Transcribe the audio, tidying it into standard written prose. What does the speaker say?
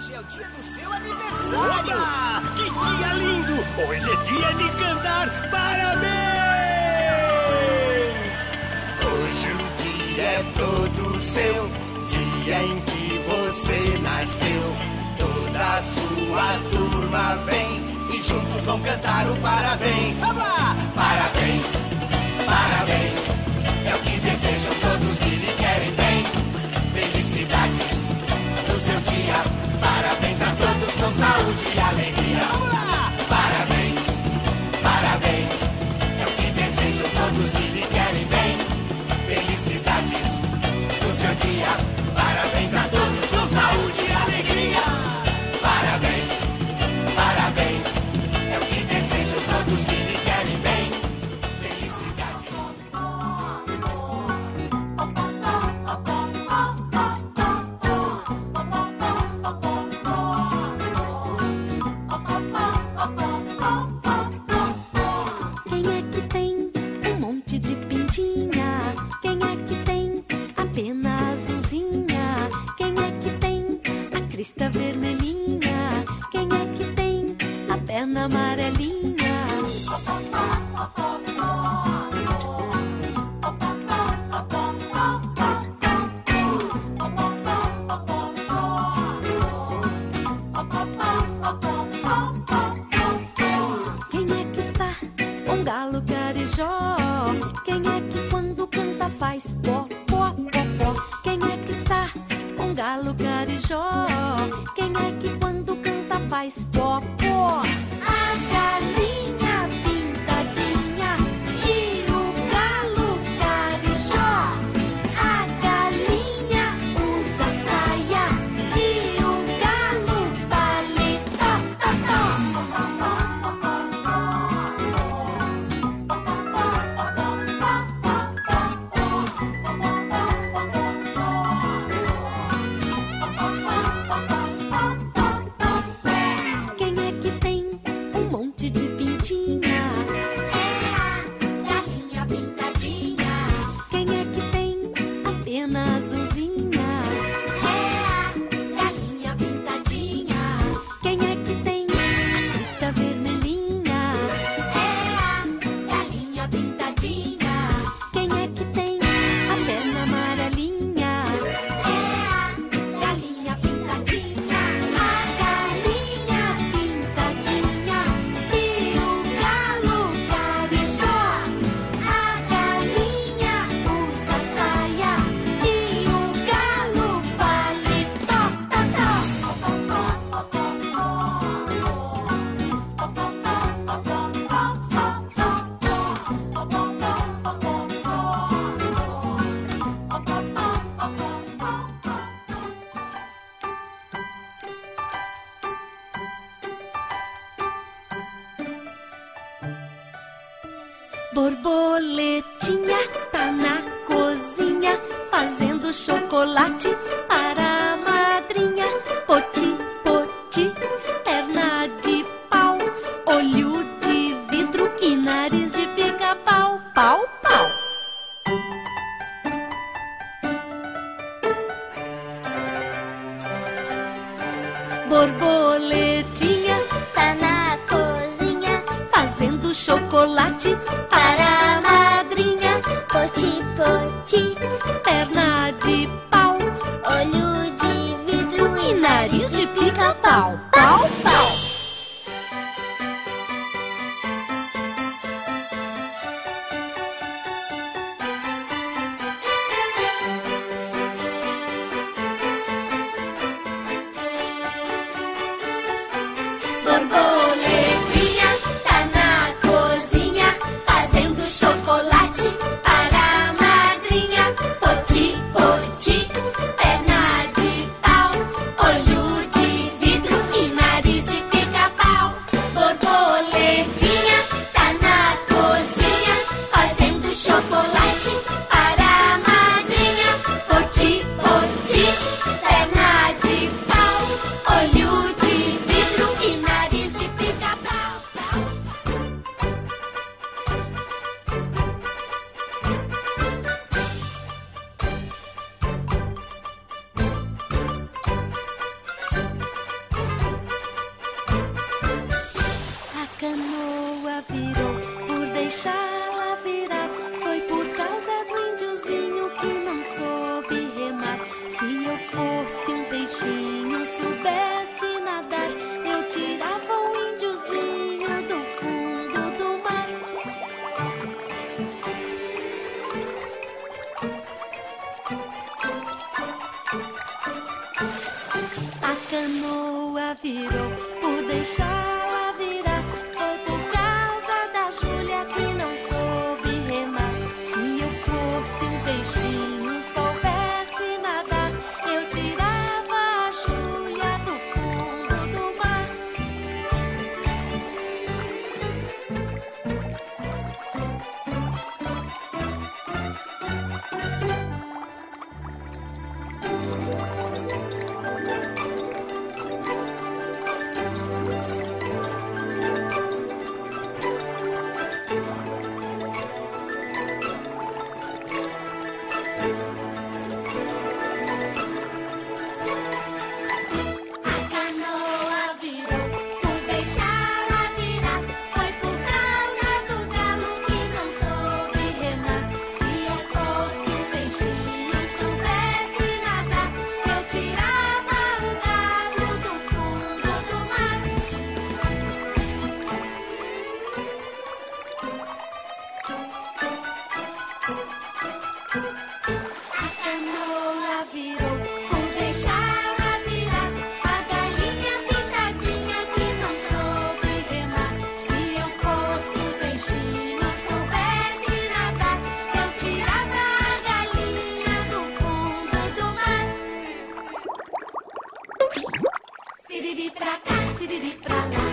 Hoje é o dia do seu aniversário! Opa! Que dia lindo! Hoje é dia de cantar parabéns! Hoje o dia é todo seu, dia em que você nasceu. Toda a sua turma vem e juntos vão cantar o parabéns. Vamos lá! Parabéns, parabéns, é o que desejam todos que lhe querem bem. Felicidades no seu dia, parabéns a todos com saúde e alegria. Vamos lá! Parabéns, parabéns, é o que desejam todos que lhe querem bem. Felicidades no seu dia, parabéns a todos com saúde e alegria. Parabéns, parabéns, é o que desejam todos que lhe querem bem. Felicidades. Quem é que tem um monte de pintinha? Quem é que tem a pena azulzinha? Quem é que tem a crista vermelhinha? Quem é que tem a perna amarelinha? Quem é que está um galo carijó? Quem é que quando canta faz pó, pó, pó, pó? Quem é que está um galo carijó? Quem é que quando canta faz pó, pó? A galinha pintadinha e o galo carijó. A galinha usa saia e o galo paletó, tó, Quem é que tem um monte de pintinha? É a galinha pintadinha. Quem é que tem a pena azulzinha? É a galinha pintadinha. Quem é que tem a crista vermelhinha? É a galinha pintadinha. Quem é que tem a perna amarelinha? É a galinha pintadinha. A galinha pintadinha e o galo carijó. A galinha usa saia e o galo paletó, Borboletinha tá na cozinha fazendo chocolate para a madrinha. Poti, poti, perna de pau, olho de vidro e nariz de pica-pau, pau, pau. Borboletinha tá na cozinha fazendo chocolate para a madrinha. Poti, poti, perna de pau, olho de vidro e nariz de pica-pau, pau, pau. Borboletinha tá na cozinha fazendo chocolate para a madrinha. Poti, poti, perna de pau, olho de vidro e nariz de pica-pau. soube remar. Se eu fosse um peixinho, soubesse nadar, eu tirava um índiozinho do fundo do mar. A canoa virou por deixá-la virar. Foi por causa da Júlia que não soube remar. Se eu fosse um peixinho, soubesse nadar, eu tirava a Júlia do fundo do mar. A canoa virou por deixá-la virar. Foi por causa do galo que não soube remar. Se eu fosse um peixinho, soubesse nadar, eu tirava o galo do fundo do mar. A canoa virou por deixá-la virar. A galinha pintadinha que não soube remar. Se eu fosse um peixinho, soubesse nadar, eu tirava a galinha do fundo do mar. Siriri pra cá, siriri pra lá.